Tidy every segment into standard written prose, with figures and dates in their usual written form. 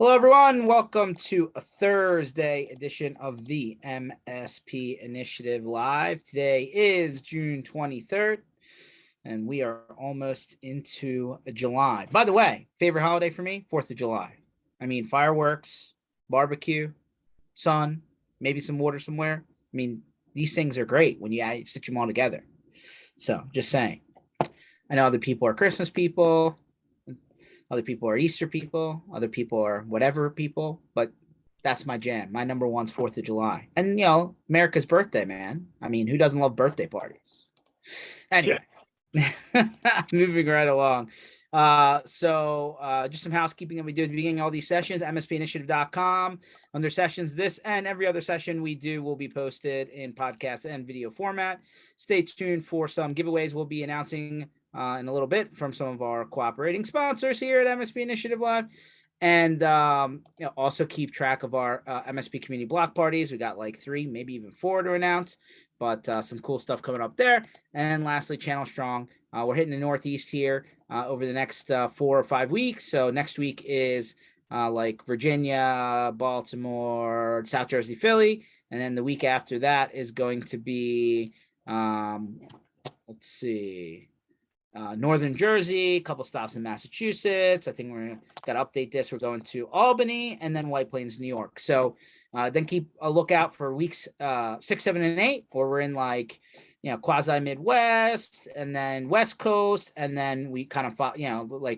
Hello, everyone. Welcome to a Thursday edition of the MSP Initiative Live. Today is June 23rd, and we are almost into July. By the way, favorite holiday for me, 4th of July. I mean, fireworks, barbecue, sun, maybe some water somewhere. I mean, these things are great when you stitch them all together. So, just saying. I know other people are Christmas people. Other people are Easter people. Other people are whatever people. But that's my jam. My number one's 4th of July. And, America's birthday, man. I mean, who doesn't love birthday parties? Anyway, moving right along. Just some housekeeping that we do at the beginning of all these sessions, mspinitiative.com. Under sessions, this and every other session we do will be posted in podcast and video format. Stay tuned for some giveaways we'll be announcing in a little bit from some of our cooperating sponsors here at MSP Initiative Live. And also keep track of our MSP community block parties. We got like 3, maybe even 4 to announce, but some cool stuff coming up there. And lastly, Channel Strong. We're hitting the Northeast here over the next 4 or 5 weeks. So next week is like Virginia, Baltimore, South Jersey, Philly. And then the week after that is going to be, Northern Jersey, a couple stops in Massachusetts. I think we're got to update this. We're going to Albany and then White Plains, New York. So then keep a lookout for weeks 6, 7, and 8, where we're in quasi Midwest and then West Coast. And then we kind of,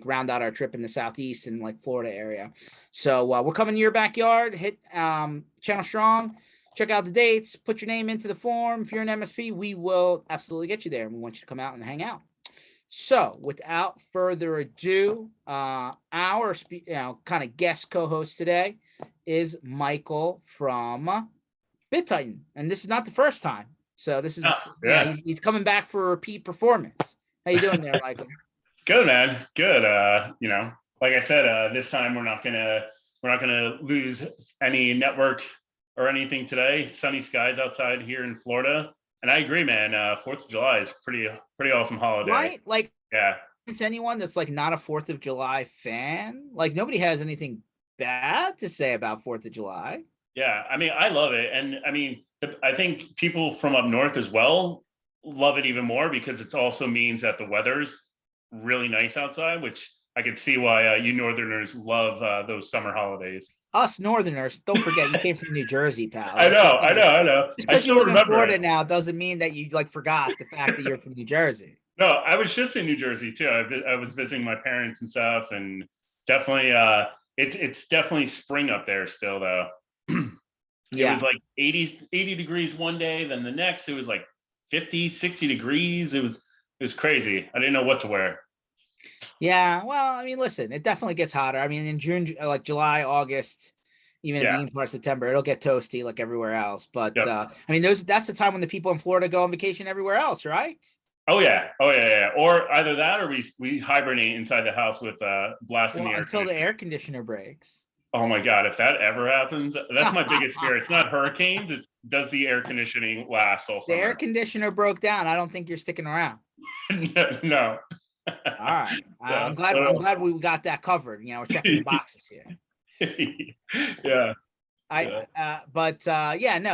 round out our trip in the Southeast and like Florida area. So we're coming to your backyard. Hit Channel Strong. Check out the dates. Put your name into the form. If you're an MSP, we will absolutely get you there. We want you to come out and hang out. So, without further ado, our kind of guest co-host today is Michael from Bittitan, and this is not the first time. So this is he's coming back for a repeat performance. How you doing there, Michael? Good, man. Good. Like I said, this time we're not gonna lose any network or anything today. Sunny skies outside here in Florida. And I agree, man. 4th of July is pretty awesome holiday. Right? Like, yeah. To anyone that's like not a 4th of July fan, like nobody has anything bad to say about 4th of July. Yeah, I mean, I love it. And I mean, I think people from up north as well love it even more because it also means that the weather's really nice outside, which I could see why you northerners love those summer holidays. Us northerners, don't forget, you came from New Jersey, pal. I know. Just because you live in Florida now doesn't mean that you forgot the fact that you're from New Jersey. No, I was just in New Jersey too. I was visiting my parents and stuff, and definitely, it's definitely spring up there still though. It was like 80 degrees one day, then the next it was like 50, 60 degrees. It was crazy. I didn't know what to wear. Yeah, well, I mean, listen, it definitely gets hotter. I mean, in June, like July, August, even in the beginning part of September, it'll get toasty like everywhere else. But I mean, that's the time when the people in Florida go on vacation everywhere else, right? Oh yeah. Or either that, or we hibernate inside the house with blasting the air until the air conditioner breaks. Oh my God, if that ever happens, that's my biggest fear. It's not hurricanes, it's does the air conditioning last all summer? The air conditioner broke down. I don't think you're sticking around. No. All right. I'm glad we got that covered. We're checking the boxes here. Yeah.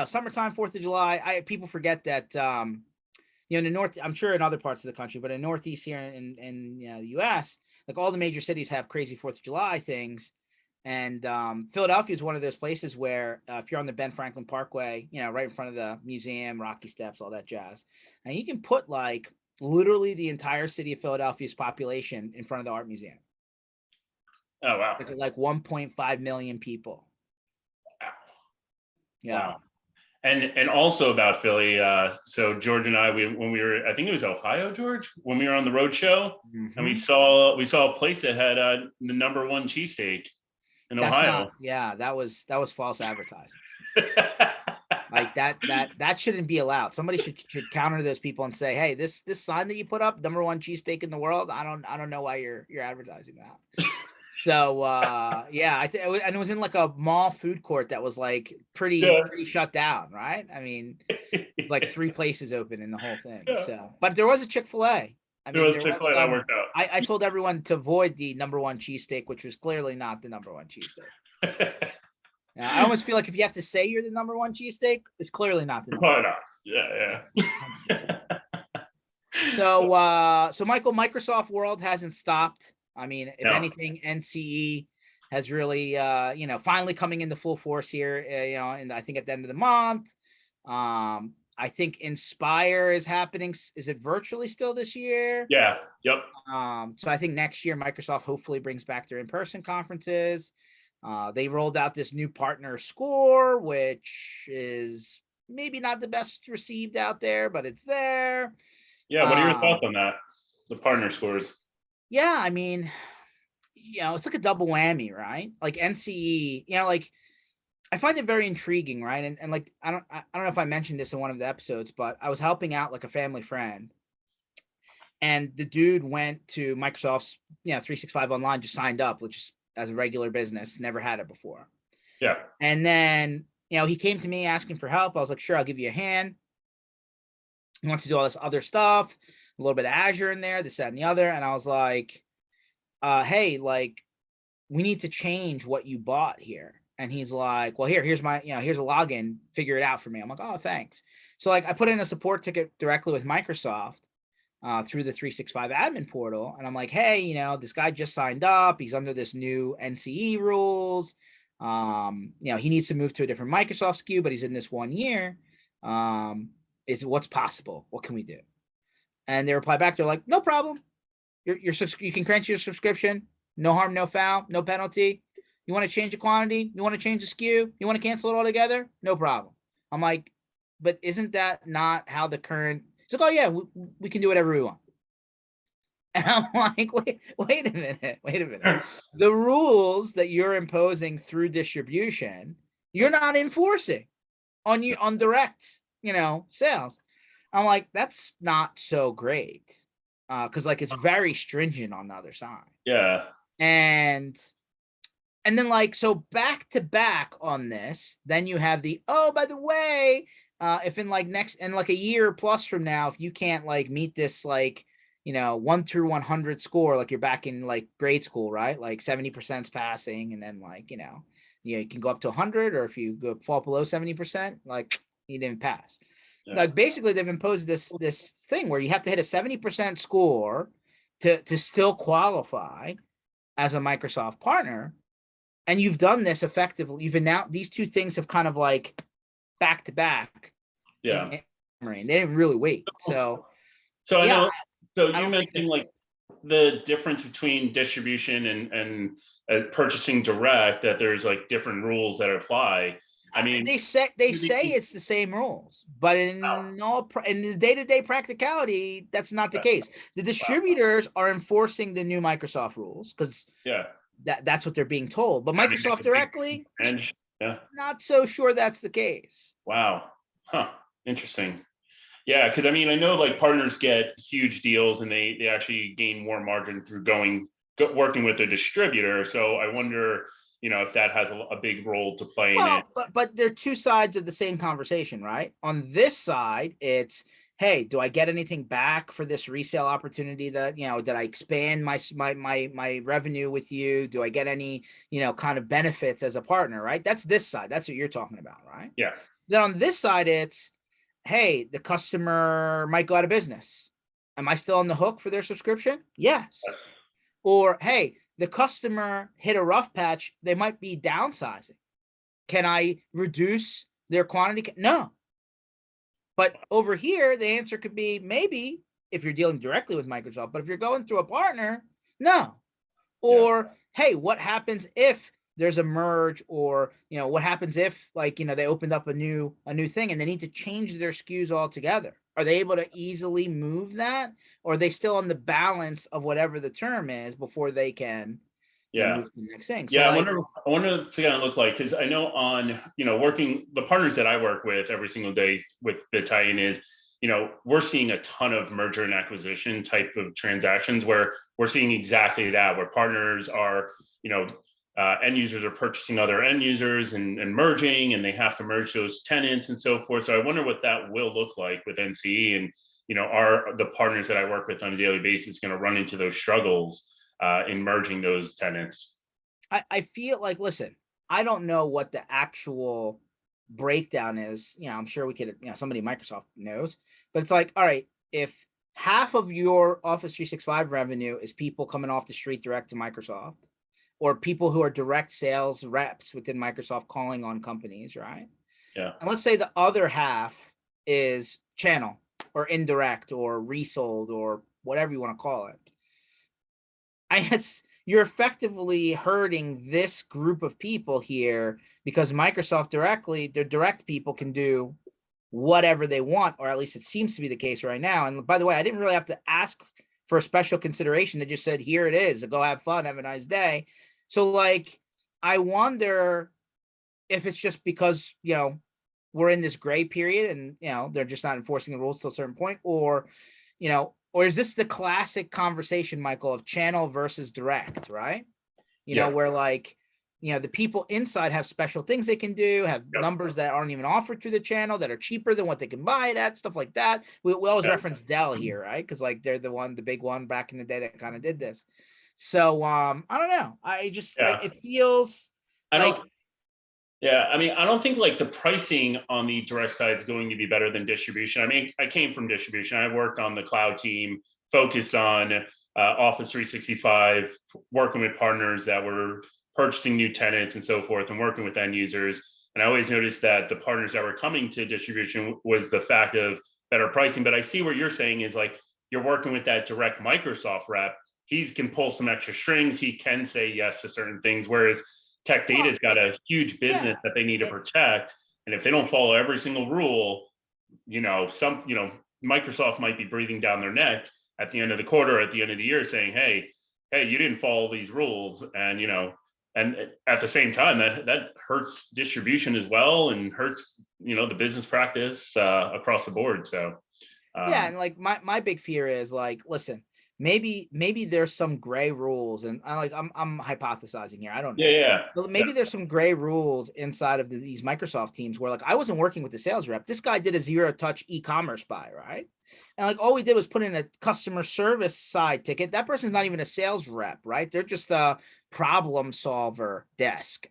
Summertime, 4th of July. People forget that in the north, I'm sure in other parts of the country, but in Northeast here in the US, like all the major cities have crazy 4th of July things. And Philadelphia is one of those places where if you're on the Ben Franklin Parkway, right in front of the museum, Rocky Steps, all that jazz, and you can put like literally the entire city of Philadelphia's population in front of the art museum. Oh wow! Like 1.5 million people. Wow. Yeah. Wow. And also about Philly. So George and I, when we were, I think it was Ohio, George, when we were on the road show, and we saw a place that had the #1 cheesesteak in Ohio. That was false advertising. Like that shouldn't be allowed. Somebody should counter those people and say, hey, this sign that you put up, #1 cheesesteak in the world, I don't know why you're advertising that. So and it was in like a mall food court that was like pretty shut down, right? I mean, it's like 3 places open in the whole thing. Yeah. So, but there was a Chick-fil-A. I mean, there was that worked out. I told everyone to avoid the #1 cheesesteak, which was clearly not the #1 cheesesteak. I almost feel like if you have to say you're the number one cheesesteak, it's clearly not the number Why one. not? Yeah, yeah. 100%. So, so Michael, Microsoft World hasn't stopped. I mean, if No. anything, NCE has really, finally coming into full force here, and I think at the end of the month. I think Inspire is happening. Is it virtually still this year? Yeah. Yep. So I think next year Microsoft hopefully brings back their in-person conferences. They rolled out this new partner score, which is maybe not the best received out there, but it's there. Yeah. What are your thoughts on that? The partner scores. Yeah, I mean, it's like a double whammy, right? Like NCE, like I find it very intriguing, right? And like I don't know if I mentioned this in one of the episodes, but I was helping out like a family friend, and the dude went to Microsoft's 365 Online, just signed up, which is as a regular business, never had it before. Yeah. And then he came to me asking for help. I was like, sure, I'll give you a hand. He wants to do all this other stuff, a little bit of Azure in there, this, that, and the other. And I was like, hey, like, we need to change what you bought here. And he's like, well, here's my, here's a login, figure it out for me. I'm like, oh, thanks. So like I put in a support ticket directly with Microsoft through the 365 admin portal. And I'm like, hey, this guy just signed up. He's under this new NCE rules. He needs to move to a different Microsoft SKU, but he's in this 1 year. Is what's possible? What can we do? And they reply back. They're like, no problem. You can cancel your subscription. No harm, no foul, no penalty. You want to change the quantity? You want to change the SKU? You want to cancel it all together? No problem. I'm like, but isn't that not how the current? It's like, oh yeah, we can do whatever we want. And I'm like, wait a minute. The rules that you're imposing through distribution, you're not enforcing on direct, sales. I'm like, that's not so great. Because like it's very stringent on the other side. Yeah. And then like, so back to back on this, then you have the, oh, by the way, if in like a year plus from now, if you can't like meet this, like, 1 through 100 score, like you're back in like grade school, right? Like 70% passing. And then like, you can go up to 100, or if you fall below 70%, like you didn't pass. Yeah. Like basically they've imposed this thing where you have to hit a 70% score to still qualify as a Microsoft partner. And you've done this effectively. You've announced these two things have kind of like back to back. Yeah. They didn't really wait. So I know. So you mentioned like the difference between distribution and purchasing direct, that there's like different rules that apply. I mean, they say it's the same rules, but in the day-to-day practicality, that's not the case. The distributors are enforcing the new Microsoft rules because that's what they're being told. But Microsoft directly, not so sure that's the case. Wow. Huh. Interesting. Yeah, because I mean, I know like partners get huge deals and they actually gain more margin through working with a distributor. So I wonder, if that has a big role to play in it. But they're two sides of the same conversation, right? On this side, it's, hey, do I get anything back for this resale opportunity that, did I expand my revenue with you? Do I get any, kind of benefits as a partner, right? That's this side. That's what you're talking about, right? Yeah. Then on this side, it's, hey, the customer might go out of business. Am I still on the hook for their subscription? Yes. Or, hey, the customer hit a rough patch. They might be downsizing. Can I reduce their quantity? No. But over here, the answer could be maybe if you're dealing directly with Microsoft, but if you're going through a partner, no. Or, hey, what happens if there's a merge, or, what happens if like, they opened up a new thing and they need to change their SKUs altogether? Are they able to easily move that? Or are they still on the balance of whatever the term is before they can move to the next thing? So I wonder what it's going to look like. Cause I know on, working the partners that I work with every single day with Bittitan is, we're seeing a ton of merger and acquisition type of transactions where we're seeing exactly that, where partners are, end users are purchasing other end users and merging, and they have to merge those tenants and so forth. So I wonder what that will look like with NCE, and are the partners that I work with on a daily basis going to run into those struggles in merging those tenants? I feel like, listen, I don't know what the actual breakdown is. I'm sure we could, somebody at Microsoft knows, but it's like, all right, if half of your Office 365 revenue is people coming off the street direct to Microsoft, or people who are direct sales reps within Microsoft calling on companies, right? Yeah. And let's say the other half is channel or indirect or resold or whatever you want to call it. I guess you're effectively hurting this group of people here because Microsoft their direct people can do whatever they want, or at least it seems to be the case right now. And by the way, I didn't really have to ask for a special consideration. They just said, here it is. Go have fun. Have a nice day. So like, I wonder if it's just because, we're in this gray period and, they're just not enforcing the rules till a certain point, or is this the classic conversation, Michael, of channel versus direct, right? Where like, the people inside have special things they can do, have numbers that aren't even offered through the channel that are cheaper than what they can buy it at, stuff like that. We always reference Dell here, right? Because like they're the big one back in the day that kind of did this. So I don't know. I just it feels like I mean, I don't think like the pricing on the direct side is going to be better than distribution. I mean, I came from distribution. I worked on the cloud team, focused on Office 365, working with partners that were purchasing new tenants and so forth, and working with end users. And I always noticed that the partners that were coming to distribution was the fact of better pricing. But I see what you're saying is like you're working with that direct Microsoft rep. He can pull some extra strings. He can say yes to certain things, whereas Tech Data's got a huge business that they need to protect, and if they don't follow every single rule, Microsoft might be breathing down their neck at the end of the quarter, at the end of the year, saying, "Hey, you didn't follow these rules," and and at the same time, that hurts distribution as well, and hurts the business practice across the board. So and like my big fear is like, listen, maybe there's some gray rules, and I'm hypothesizing here. I don't know. Yeah. But maybe there's some gray rules inside of these Microsoft teams where like I wasn't working with the sales rep. This guy did a zero touch e-commerce buy, right? And like all we did was put in a customer service side ticket. That person's not even a sales rep, right? They're just a problem solver desk.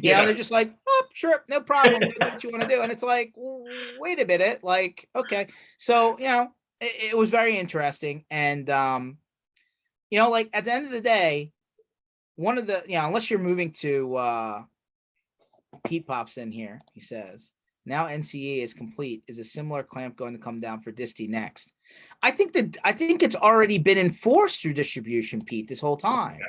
They're just like, oh, sure, no problem. Do what you want to do. And it's like, wait a minute, like, okay. So, it was very interesting. And like at the end of the day, one of the, unless you're moving to Pete pops in here, he says, now NCE is complete. Is a similar clamp going to come down for Disty next? I think it's already been enforced through distribution, Pete, this whole time.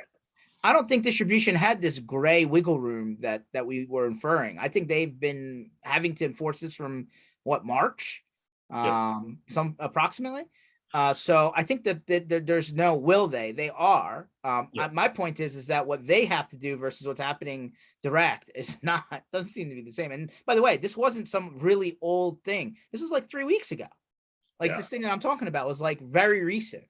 I don't think distribution had this gray wiggle room that we were inferring. I think they've been having to enforce this from March, some approximately. So I think that there's no will they are. My point is that what they have to do versus what's happening direct is doesn't seem to be the same. And by the way, this wasn't some really old thing. This was like 3 weeks ago. Like this thing that I'm talking about was like very recent.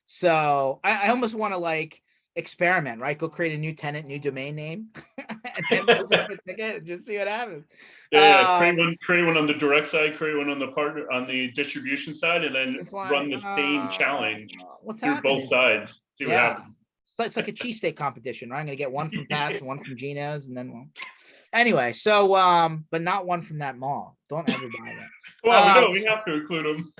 So I almost want to like experiment, right? Go create a new tenant, new domain name, and then open up a ticket and just see what happens. Create one on the direct side, create one on the partner on the distribution side, and then run the same challenge through both sides. See what happens. It's like a cheesesteak competition, right? I'm gonna get one from Pat's, one from Gino's, and then anyway. So, but not one from that mall. Don't ever buy that. Well, we have to include them.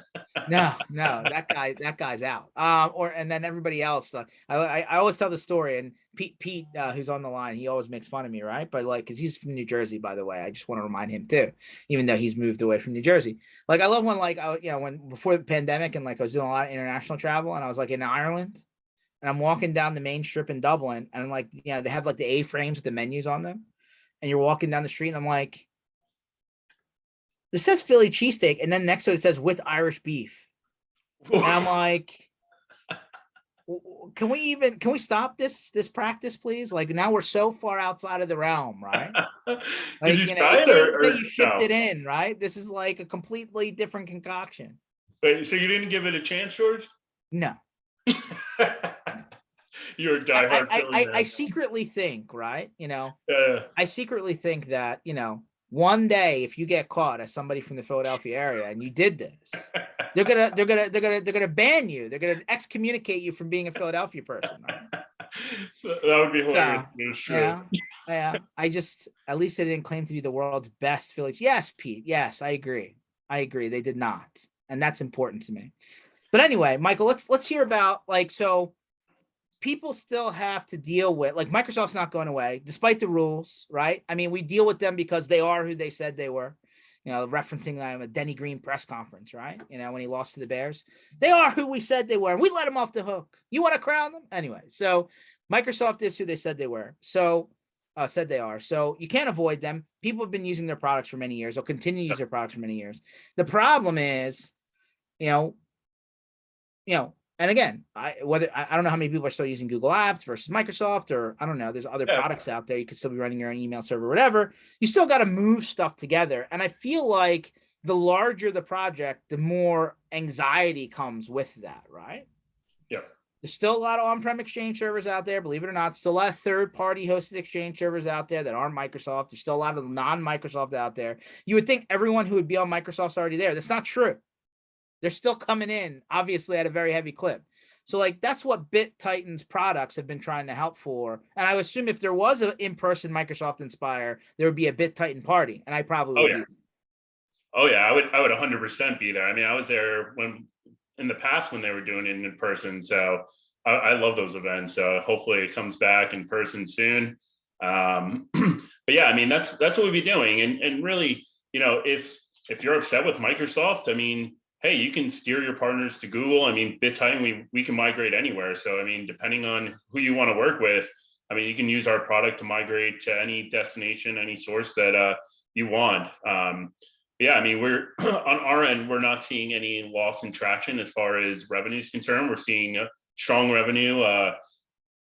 No, that guy's out. And then everybody else. I always tell the story, and Pete, who's on the line, he always makes fun of me, right? But like, because he's from New Jersey, by the way, I just want to remind him too, even though he's moved away from New Jersey. Like, I love when like, when before the pandemic, and like I was doing a lot of international travel, and I was like in Ireland, and I'm walking down the main strip in Dublin, and like, they have like the A-frames with the menus on them, and you're walking down the street, and I'm like, this says Philly cheesesteak, and then next to it says with Irish beef. And I'm like, can we stop this practice, please? Like, now we're so far outside of the realm, right? Did you try it or you shipped it in, right? This is like a completely different concoction. Wait, so you didn't give it a chance, George? No. You're a diehard Philly man. I secretly think, right? I secretly think that, one day if you get caught as somebody from the Philadelphia area and you did this, they're gonna ban you. They're gonna excommunicate you from being a Philadelphia person. Right? That would be hilarious. It's true. Yeah, at least they didn't claim to be the world's best affiliate. Yes, Pete. Yes, I agree. They did not, and that's important to me. But anyway, Michael, let's hear about so people still have to deal with Microsoft's not going away despite the rules, right? I mean, we deal with them because they are who they said they were. Referencing a Denny Green press conference, right? When he lost to the Bears, they are who we said they were, and we let them off the hook. You want to crown them anyway? So Microsoft is who they said they were. So said they are. So you can't avoid them. People have been using their products for many years. They'll continue to use their products for many years. The problem is, you know, and again, I don't know how many people are still using Google Apps versus Microsoft, or I don't know. There's other products out there. You could still be running your own email server, whatever. You still got to move stuff together. And I feel like the larger the project, the more anxiety comes with that, right? Yeah. There's still a lot of on-prem Exchange servers out there, believe it or not. Still a lot of third-party hosted Exchange servers out there that aren't Microsoft. There's still a lot of non-Microsoft out there. You would think everyone who would be on Microsoft's already there. That's not true. They're still coming in, obviously, at a very heavy clip. So, that's what Bittitan's products have been trying to help for. And I would assume if there was an in-person Microsoft Inspire, there would be a Bittitan party, and I probably would be. Oh yeah, I would 100% be there. I mean, I was there when in the past when they were doing it in person. So I love those events. So hopefully it comes back in person soon. But yeah, I mean, that's what we'd be doing. And really, if you're upset with Microsoft, I mean, hey, you can steer your partners to Google. I mean, Bittitan, we can migrate anywhere. So, I mean, depending on who you want to work with, I mean, you can use our product to migrate to any destination, any source that you want. Yeah, I mean, we're on our end, we're not seeing any loss in traction as far as revenue is concerned. We're seeing strong revenue.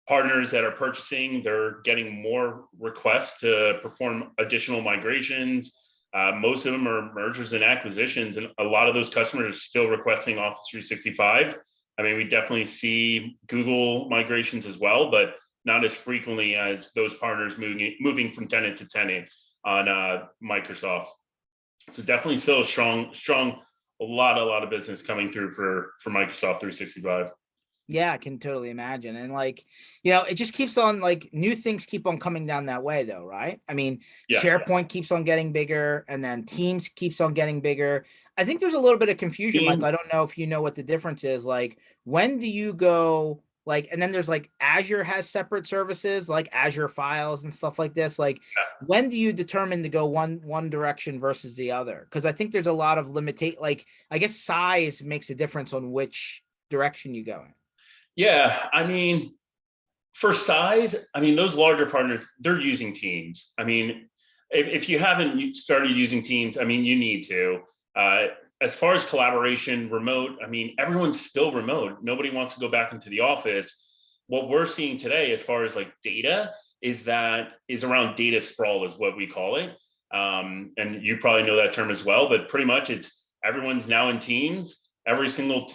Partners that are purchasing, they're getting more requests to perform additional migrations. Most of them are mergers and acquisitions, and a lot of those customers are still requesting Office 365. I mean, we definitely see Google migrations as well, but not as frequently as those partners moving from tenant to tenant on Microsoft. So definitely still a strong, a lot of business coming through for Microsoft 365. Yeah, I can totally imagine. And it just keeps on new things keep on coming down that way though, right? I mean, SharePoint keeps on getting bigger, and then Teams keeps on getting bigger. I think there's a little bit of confusion, Michael. I don't know if you know what the difference is. When do you go and then there's Azure has separate services like Azure Files and stuff like this. When do you determine to go one direction versus the other? Because I think there's a lot of I guess size makes a difference on which direction you go in. Yeah, I mean, for size, I mean, those larger partners, they're using Teams. I mean, if you haven't started using Teams, I mean, you need to. As far as collaboration, remote, I mean, everyone's still remote. Nobody wants to go back into the office. What we're seeing today, as far as data, is around data sprawl, is what we call it. And you probably know that term as well, but pretty much it's everyone's now in Teams. Every single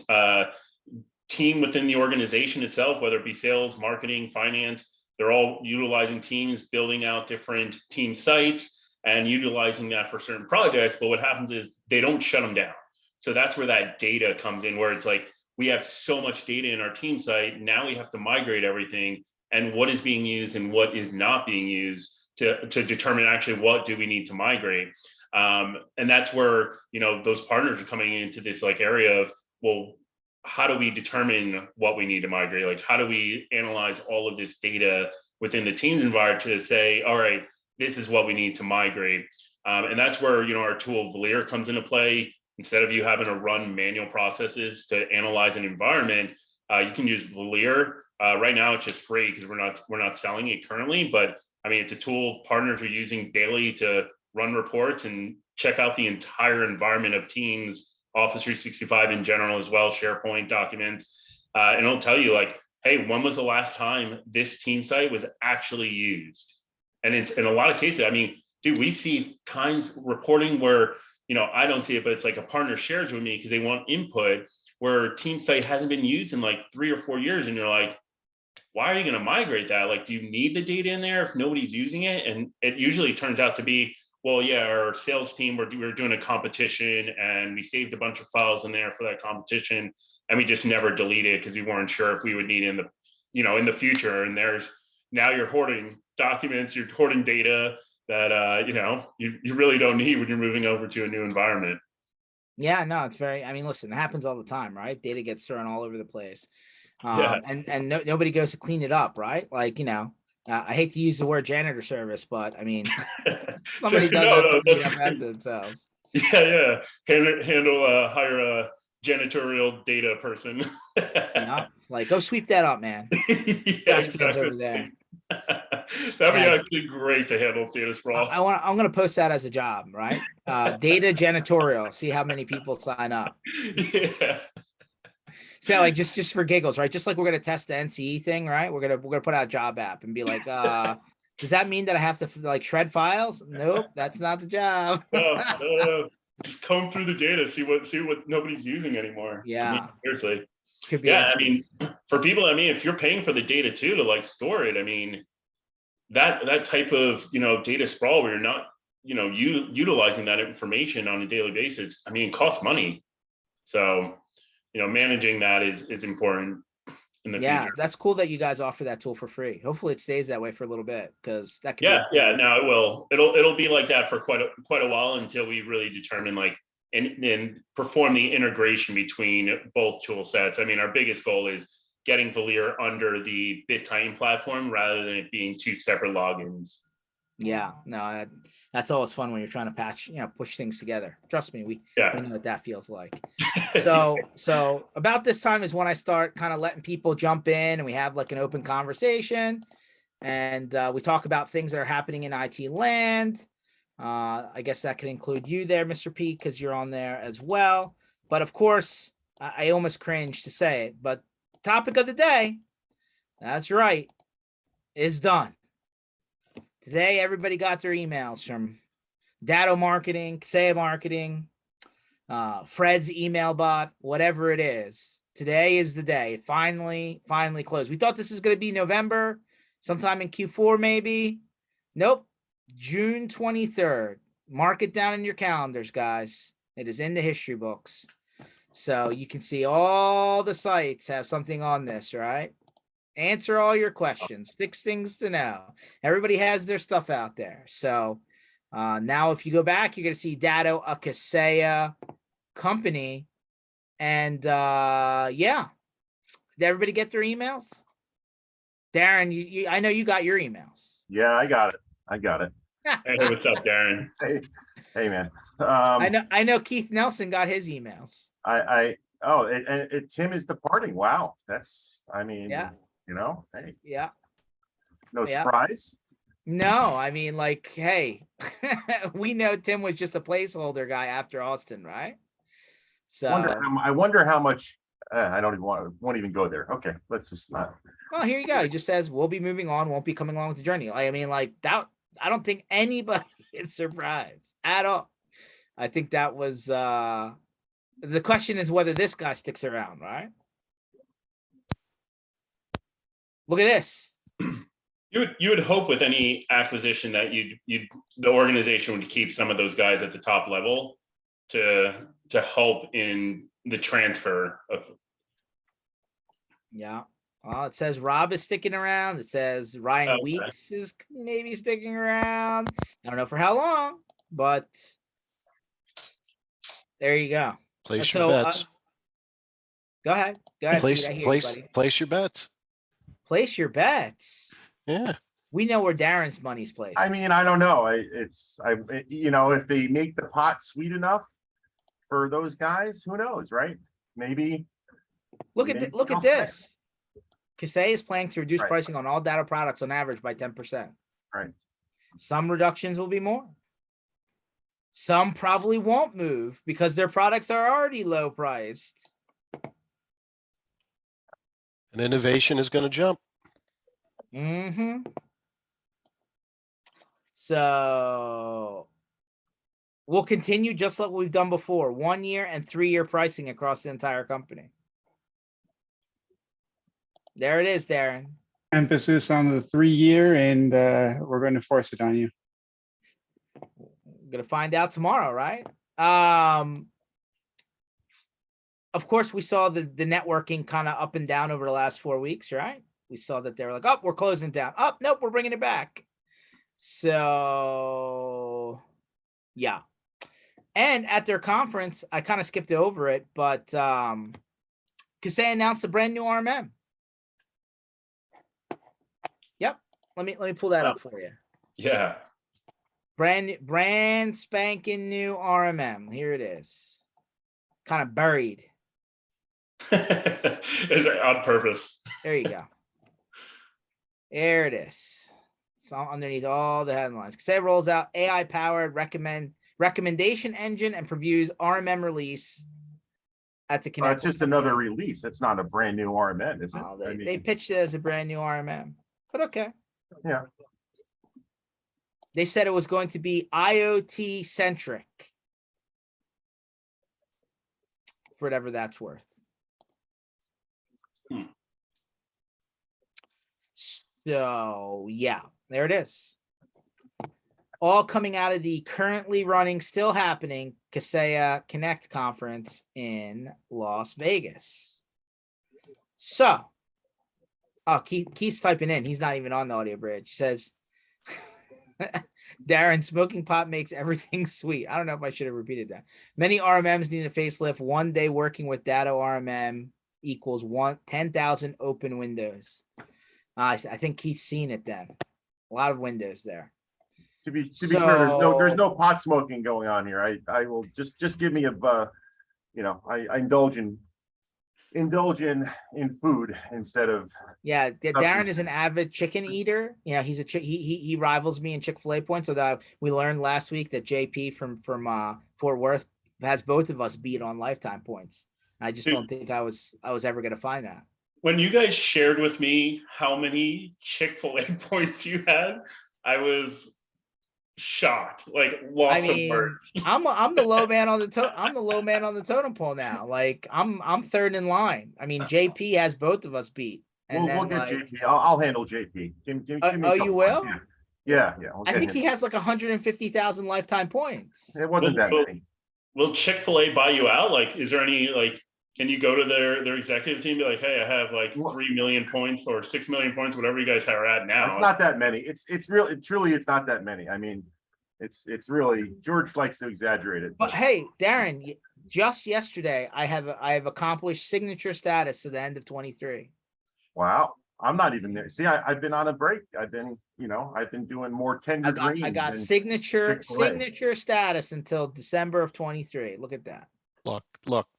team within the organization itself, whether it be sales, marketing, finance, they're all utilizing Teams, building out different team sites and utilizing that for certain projects. But what happens is they don't shut them down. So that's where that data comes in, where it's we have so much data in our team site. Now we have to migrate everything, and what is being used and what is not being used to determine actually what do we need to migrate. And that's where, those partners are coming into this area of, well, how do we determine what we need to migrate? How do we analyze all of this data within the Teams environment to say, all right, this is what we need to migrate? And that's where, our tool Valier comes into play. Instead of you having to run manual processes to analyze an environment, you can use Valier. Right now, it's just free because we're not selling it currently. But I mean, it's a tool partners are using daily to run reports and check out the entire environment of Teams, Office 365 in general as well, SharePoint documents, and it'll tell you hey, when was the last time this team site was actually used? And it's in a lot of cases, I mean, dude, we see times reporting where, I don't see it, but it's a partner shares with me because they want input, where team site hasn't been used in 3 or 4 years. And you're why are you going to migrate that? Do you need the data in there if nobody's using it? And it usually turns out to be, well, yeah, our sales team, we were doing a competition and we saved a bunch of files in there for that competition, and we just never deleted it because we weren't sure if we would need in the future. And there's now you're hoarding documents, you're hoarding data that you really don't need when you're moving over to a new environment. Yeah, no, it's very, I mean, listen, it happens all the time, right? Data gets thrown all over the place. Yeah. And nobody goes to clean it up, right? Like, I hate to use the word janitor service, but I mean, So, somebody does no, have to no, clean that's up great. after themselves. Yeah. Hire a janitorial data person. Yeah, it's like, go sweep that up, man. Yeah, Trash cans exactly. over there. That'd be Yeah, actually great to handle data sprawl. I'm gonna post that as a job, right? Data janitorial. See how many people sign up. Yeah. So like just for giggles, right? Just like we're gonna test the NCE thing, right? We're gonna put out a job app and be like, does that mean that I have to like shred files? Nope, that's not the job. No. Just comb through the data, see what nobody's using anymore. I mean, Yeah, seriously. could be Yeah, I interesting. mean, for people, I mean, if you're paying for the data too to like store it, I mean, that type of data sprawl where you're not utilizing that information on a daily basis, I mean, it costs money. So managing that is important in the Yeah, future. that's cool that you guys offer that tool for free. Hopefully it stays that way for a little bit because that could be Yeah, no, it will. It'll be like that for quite a while until we really determine like and perform the integration between both tool sets. I mean, our biggest goal is getting Valier under the Bittitan platform rather than it being two separate logins. Yeah, no, that's always fun when you're trying to patch, push things together. Trust me, we know what that feels like. So about this time is when I start kind of letting people jump in and we have like an open conversation and we talk about things that are happening in IT land. I guess that could include you there, Mr. P, because you're on there as well. But of course, I almost cringe to say it, but topic of the day, that's right, is done. Today, everybody got their emails from Datto Marketing, Kaseya Marketing, Fred's email bot, whatever it is. Today is the day. It finally closed. We thought this was going to be November, sometime in Q4 maybe. Nope. June 23rd. Mark it down in your calendars, guys. It is in the history books. So you can see all the sites have something on this, right? Answer all your questions. 6 things to know. Everybody has their stuff out there. So now if you go back, you're going to see Datto, a Kaseya company. And yeah, did everybody get their emails? Darren, I know you got your emails. Yeah, I got it. Hey, what's up, Darren? Hey, man. I know Keith Nelson got his emails. Tim is departing. Wow, that's. I mean, yeah. Hey. Yeah. No surprise. No, I mean, like, hey, we know Tim was just a placeholder guy after Austin, right? So I wonder how much. I don't even won't even go there. Okay, let's just not. Oh, here you go. He just says we'll be moving on, won't be coming along with the journey. I mean, like that. I don't think anybody is surprised at all. I think that was the question is whether this guy sticks around, right? Look at this. You would hope with any acquisition that the organization would keep some of those guys at the top level to help in the transfer of. Yeah. Well, it says Rob is sticking around. It says Ryan Weeks is maybe sticking around. I don't know for how long, but there you go. Place your bets. Go ahead. Place, Pete, I hear you, buddy. place your bets. Place your bets. Yeah. We know where Darren's money's placed. I mean, I don't know. If they make the pot sweet enough for those guys, who knows, right? Maybe. Look at this. Kaseya is planning to reduce pricing on all Datto products on average by 10%. Right. Some reductions will be more. Some probably won't move because their products are already low priced. And innovation is going to jump. Mm-hmm. So we'll continue just like we've done before, 1 year and 3-year pricing across the entire company. There it is, Darren. Emphasis on the 3-year, and we're going to force it on you. We're going to find out tomorrow, right? Of course, we saw the networking kind of up and down over the last 4 weeks, right? we saw that they were like, oh, we're closing down. Oh, nope, we're bringing it back. So yeah. And at their conference, I kind of skipped over it, but because they announced a brand new RMM. Yep. Let me pull that up for you. Yeah. Brand spanking new RMM. Here it is. Kind of buried. Is it on purpose? There you go. There it is. It's all underneath all the headlines. Kaseya rolls out AI-powered recommendation engine and previews RMM release at the Connect. It's just another release. It's not a brand new RMM, is it? Oh, they, I mean, they pitched it as a brand new RMM, but okay. Yeah. They said it was going to be IoT centric, for whatever that's worth. So yeah, there it is. All coming out of the currently running, still happening Kaseya Connect conference in Las Vegas. So, oh, Keith's typing in. He's not even on the audio bridge. He says, Darren, smoking pot makes everything sweet. I don't know if I should have repeated that. Many RMMs need a facelift. One day working with Datto RMM equals 10,000 open windows. I think Keith's seen it then. A lot of windows there. To be clear, there's no pot smoking going on here. I will just give me a I indulge in food instead of. Yeah, Darren is an avid chicken eater. Yeah, he's he rivals me in Chick-fil-A points. So that we learned last week that JP from Fort Worth has both of us beat on lifetime points. I just don't think I was ever gonna find that. When you guys shared with me how many Chick-fil-A points you had, I was shocked, like lost of words. I'm the low man on the I'm the low man on the totem pole now. Like I'm third in line. I mean, JP has both of us beat. And we'll get JP. I'll handle JP. Give me you will? Points. Yeah. I think he has like 150,000 lifetime points. It wasn't that many. Will Chick-fil-A buy you out? Like, is there any can you go to their executive team and be like, hey, I have like 3 million points or 6 million points, whatever you guys are at now? It's not that many. It's truly it's not that many. I mean, it's really, George likes to exaggerate it. But hey, Darren, just yesterday I have accomplished signature status to the end of 23. Wow. I'm not even there. See, I've been on a break. I've been doing more tender greens. I got signature status until December of 23. Look at that. Look,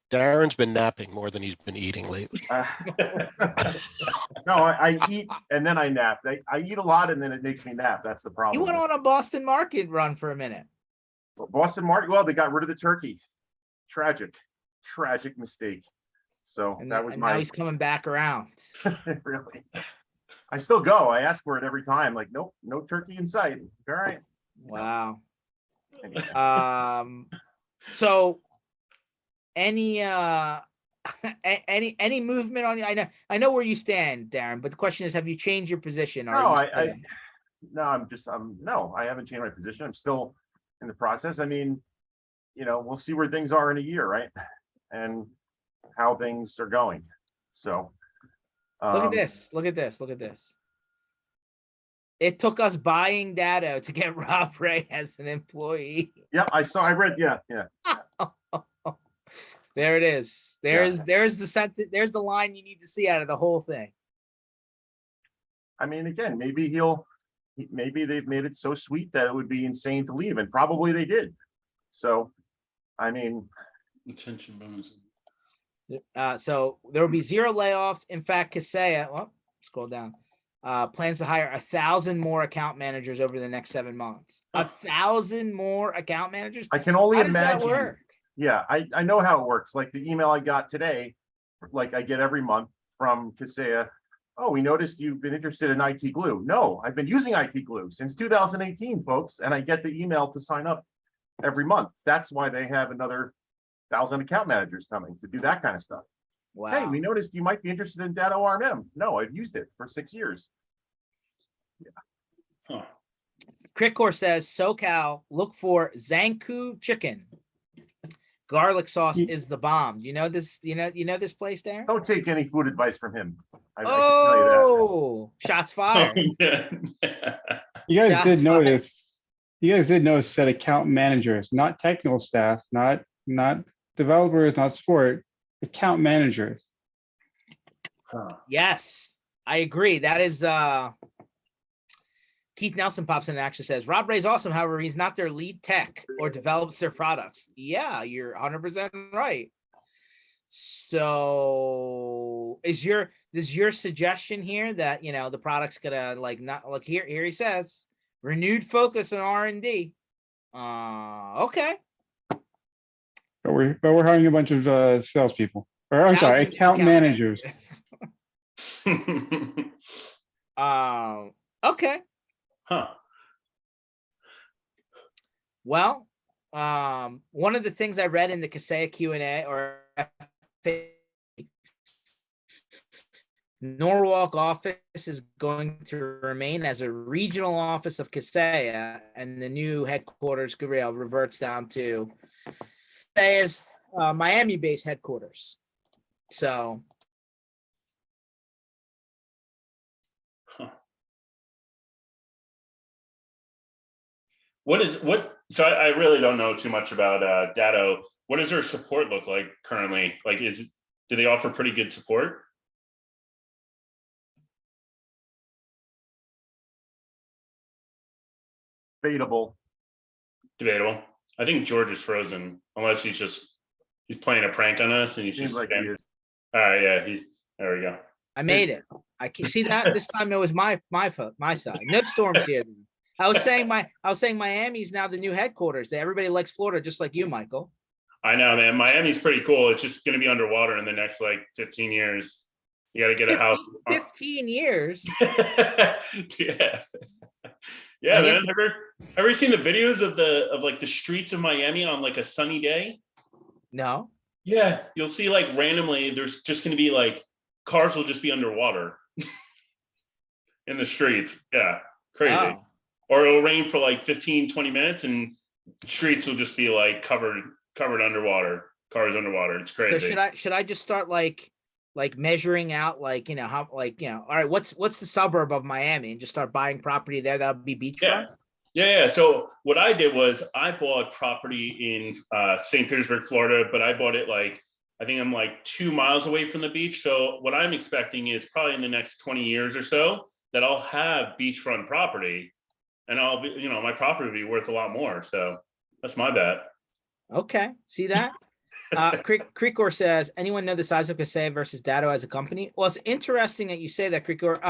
Darren's been napping more than he's been eating lately. No, I eat and then I nap. I eat a lot and then it makes me nap. That's the problem. You went on a Boston Market run for a minute. Boston Market. Well, they got rid of the turkey. Tragic mistake. So that was now he's coming back around. Really. I still go. I ask for it every time. Like, nope, no turkey in sight. All right. Wow. So any movement on you? I know where you stand, Darren, but the question is, have you changed your position? No, I haven't changed my position. I'm still in the process. I mean, we'll see where things are in a year, right? And how things are going. So look at this. Look at this. It took us buying Datto to get Rob Ray as an employee. Yeah, I read. Yeah. There it is. There's the line you need to see out of the whole thing. I mean, again, maybe they've made it so sweet that it would be insane to leave, and probably they did. So, I mean, retention bonus. So there will be 0 layoffs. In fact, Kaseya, scroll down, plans to hire 1,000 more account managers over the next 7 months. 1,000 more account managers. I can only How does imagine. that work? Yeah, I know how it works. Like the email I got today, like I get every month from Kaseya. Oh, we noticed you've been interested in IT Glue. No, I've been using IT Glue since 2018, folks, and I get the email to sign up every month. That's why they have another 1,000 account managers coming to do that kind of stuff. Wow. Hey, we noticed you might be interested in Datto RMM. No, I've used it for 6 years. Yeah. Huh. Crickor says, SoCal, look for Zanku chicken. Garlic sauce is the bomb. You know this? You know this place there? Don't take any food advice from him. I can tell you that. Oh, shots fired. You guys Shots did fired. notice, that account managers, not technical staff, not developers, not support, account managers. Yes, I agree. That is Keith Nelson pops in and actually says, Rob Ray's awesome. However, he's not their lead tech or develops their products. Yeah, you're 100% right. So is your suggestion here that, you know, the product's gonna like not look here he says renewed focus on R&D. Okay. But we're hiring a bunch of salespeople. Or I'm sorry, account managers. Okay. Huh. Well, one of the things I read in the Kaseya Q&A or Norwalk office is going to remain as a regional office of Kaseya, and the new headquarters reverts down to Kaseya's Miami-based headquarters. So. So I really don't know too much about Datto. What does their support look like currently? Like, do they offer pretty good support? Debatable. I think George is frozen, unless he's playing a prank on us, and he's Seems just like he is. all right. Yeah, there we go. I made it. I can see that this time it was my side. No storms here. I was saying Miami's now the new headquarters. Everybody likes Florida, just like you, Michael. I know, man. Miami's pretty cool. It's just going to be underwater in the next like 15 years. You got to get a house. 15 years. Yeah. Yeah, man. Ever seen the videos of like the streets of Miami on like a sunny day? No. Yeah, you'll see like randomly there's just going to be like cars will just be underwater in the streets. Yeah, crazy. Oh. Or it'll rain for like 15-20 minutes and streets will just be like covered underwater, cars underwater. It's crazy. So should I just start like measuring out like, you know, how, like, you know, all right, what's the suburb of Miami, and just start buying property there that would be beachfront? Yeah. So what I did was I bought property in St. Petersburg, Florida, but I bought it like, I think I'm like 2 miles away from the beach. So what I'm expecting is probably in the next 20 years or so that I'll have beachfront property, and I'll be, you know, my property will be worth a lot more. So that's my bet. Okay. See that? Creekor says, anyone know the size of Kaseya versus Datto as a company? Well, it's interesting that you say that, Creekor.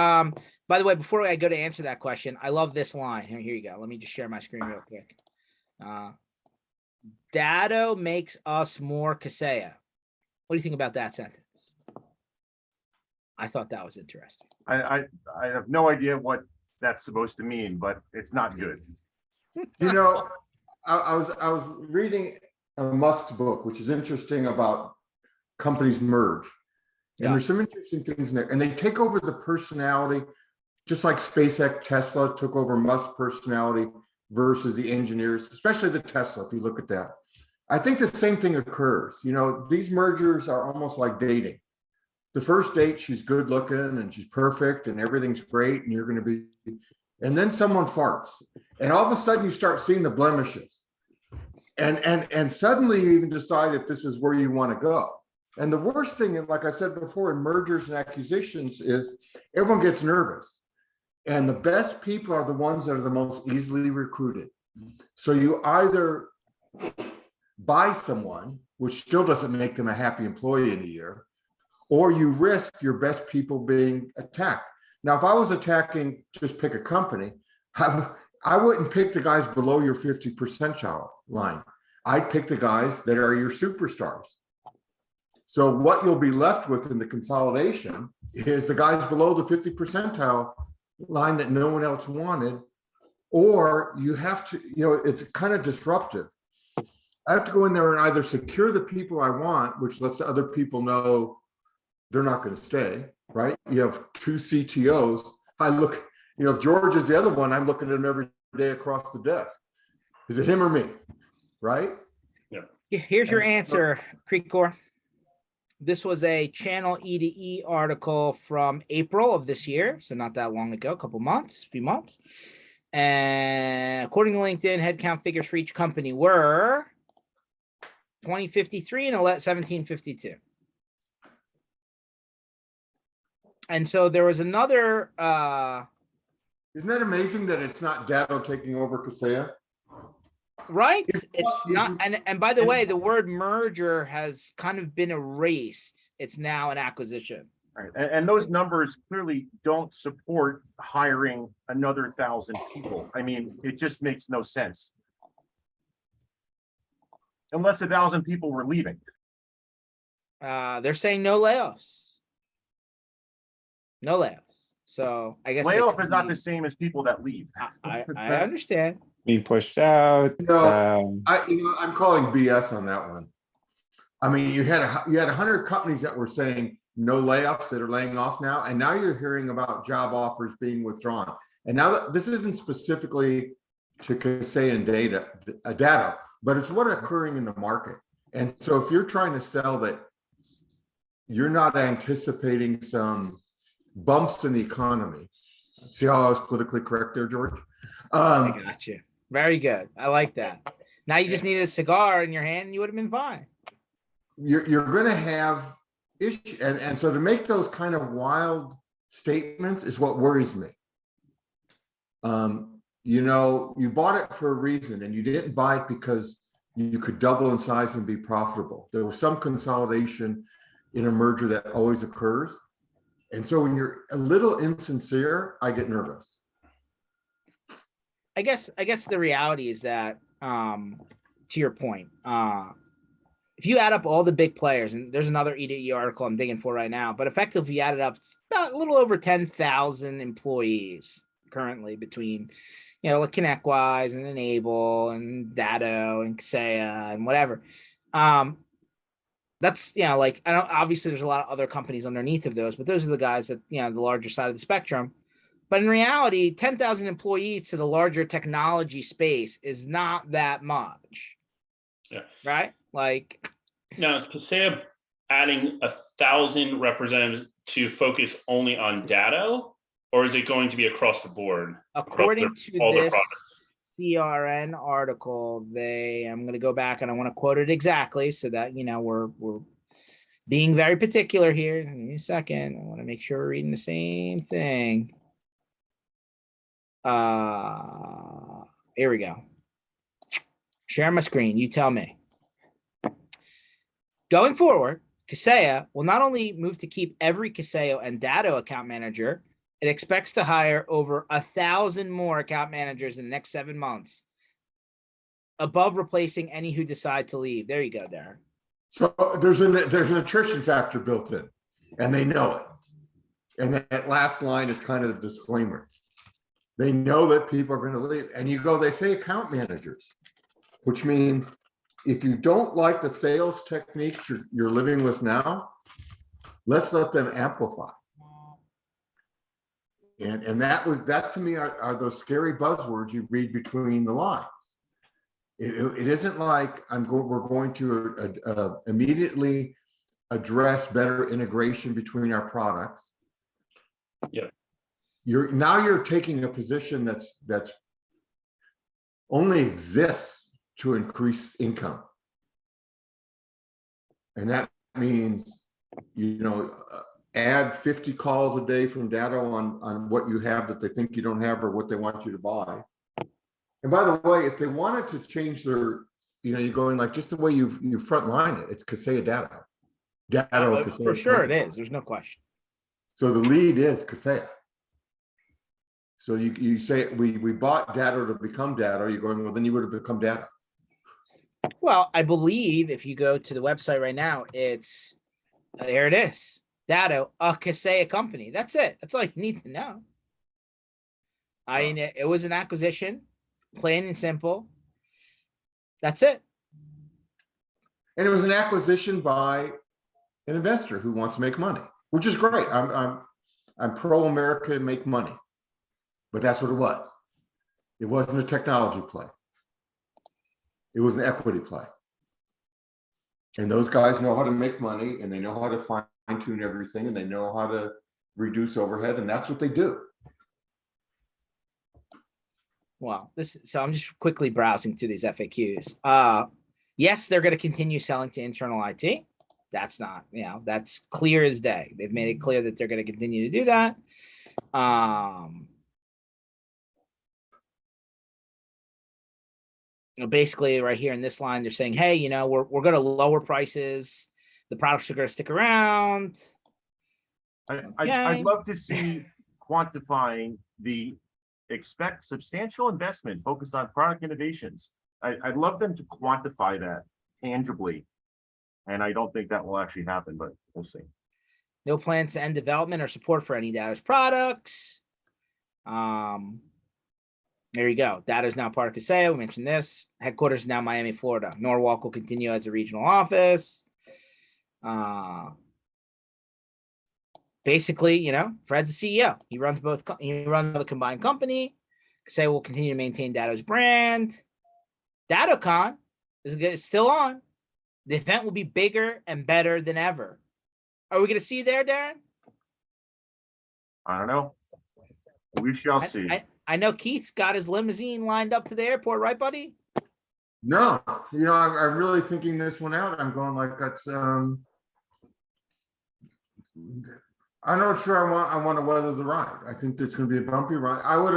By the way, before I go to answer that question, I love this line. Here you go. Let me just share my screen real quick. Datto makes us more Kaseya. What do you think about that sentence? I thought that was interesting. I have no idea what that's supposed to mean, but it's not good. You know, I was reading a Musk's book, which is interesting about companies merge. And there's some interesting things in there. And they take over the personality, just like SpaceX, Tesla took over Musk's personality versus the engineers, especially the Tesla, if you look at that. I think the same thing occurs. You know, these mergers are almost like dating. The first date, she's good looking and she's perfect and everything's great and you're going to be, and then someone farts. And all of a sudden you start seeing the blemishes. And suddenly you even decide if this is where you want to go. And the worst thing, like I said before, in mergers and acquisitions is everyone gets nervous. And the best people are the ones that are the most easily recruited. So you either buy someone, which still doesn't make them a happy employee in a year, or you risk your best people being attacked. Now, if I was attacking, just pick a company, I wouldn't pick the guys below your 50 percentile line. I'd pick the guys that are your superstars. So what you'll be left with in the consolidation is the guys below the 50 percentile line that no one else wanted, or you have to, you know, it's kind of disruptive. I have to go in there and either secure the people I want, which lets the other people know they're not going to stay, right? You have two CTOs. I look, you know, if George is the other one, I'm looking at him every day across the desk. Is it him or me? Right? Here's your answer, Creekor. This was a Channel E2E article from April of this year, so not that long ago, a few months. And according to LinkedIn, headcount figures for each company were 2053 and 1752. And so there was another. Isn't that amazing that it's not Datto taking over Kaseya? Right? If- It's if not. you- And by the way, the word merger has kind of been erased. It's now an acquisition. Right. And those numbers clearly don't support hiring another 1,000 people. I mean, it just makes no sense. Unless 1,000 people were leaving. They're saying no layoffs. No layoffs. So I guess it Layoff could is not be- the same as people that leave. I understand. Being pushed out. No, I'm calling BS on that one. I mean, you had 100 companies that were saying no layoffs that are laying off now, and now you're hearing about job offers being withdrawn. And now that this isn't specifically to Kaseya and Datto, but it's what occurring in the market. And so if you're trying to sell that, you're not anticipating some bumps in the economy. See how I was politically correct there, George? I got you. Very good. I like that. Now you just needed a cigar in your hand and you would have been fine. You're going to have issue, and so to make those kind of wild statements is what worries me. You know, you bought it for a reason, and you didn't buy it because you could double in size and be profitable. There was some consolidation in a merger that always occurs, and so when you're a little insincere, I get nervous. I guess the reality is that, to your point, if you add up all the big players, and there's another E2E article I'm digging for right now, but effectively you added up, it's about a little over 10,000 employees currently between, you know, ConnectWise and Enable and Datto and Kaseya and whatever. That's, you know, like, I don't, obviously there's a lot of other companies underneath of those, but those are the guys that, you know, the larger side of the spectrum. But in reality, 10,000 employees to the larger technology space is not that much. Yeah. Right? Like, Now, is Kaseya adding 1,000 representatives to focus only on Datto, or is it going to be across the board? according to all their this products? CRN article, I'm going to go back and I want to quote it exactly so that, you know, we're being very particular here. Give me a second. I want to make sure we're reading the same thing. Here we go. Share my screen. You tell me. Going forward, Kaseya will not only move to keep every Kaseya and Datto account manager, it expects to hire over 1,000 more account managers in the next 7 months, above replacing any who decide to leave. There you go, Darren. So there's an attrition factor built in, and they know it. And that last line is kind of the disclaimer. They know that people are going to leave, and they say account managers, which means if you don't like the sales techniques you're living with now, let's let them amplify. And that to me are those scary buzzwords you read between the lines. It isn't like we're going to immediately address better integration between our products. Yeah. You're taking a position that's only exists to increase income. And that means, you know, add 50 calls a day from Datto on what you have that they think you don't have or what they want you to buy. And by the way, if they wanted to change their, you know, you're going like just the way you frontline it, it's Kaseya Datto. Datto, Kaseya. For sure it is. There's no question. So the lead is Kaseya. So you say we bought Datto to become Datto, you're going, well, then you would have become Datto. Well, I believe if you go to the website right now, it's there it is. Datto, a Kaseya company. That's it. That's all you need to know. I mean, it was an acquisition, plain and simple. That's it. And it was an acquisition by an investor who wants to make money, which is great. I'm pro-America and make money, but that's what it was. It wasn't a technology play. It was an equity play. And those guys know how to make money, and they know how to fine tune everything, and they know how to reduce overhead, and that's what they do. Well, so I'm just quickly browsing through these FAQs. Yes, they're going to continue selling to internal IT. That's not, that's clear as day. They've made it clear that they're going to continue to do that. Basically right here in this line, they're saying, hey, we're going to lower prices. The products are going to stick around. I'd love to see quantifying the expect substantial investment focused on product innovations. I'd love them to quantify that tangibly. And I don't think that will actually happen, but we'll see. No plans to end development or support for any Data's products. There you go. Data is now part of Kaseya. We mentioned this. Headquarters is now Miami, Florida. Norwalk will continue as a regional office. Basically, Fred's the CEO. He runs both. He runs the combined company. Kaseya will continue to maintain Data's brand. DataCon is still on. The event will be bigger and better than ever. Are we going to see you there, Darren? I don't know. We shall see. I know Keith's got his limousine lined up to the airport, right, buddy? No, I'm really thinking this one out. I'm going like that's I'm not sure I want to weather the ride. I think it's going to be a bumpy ride. I would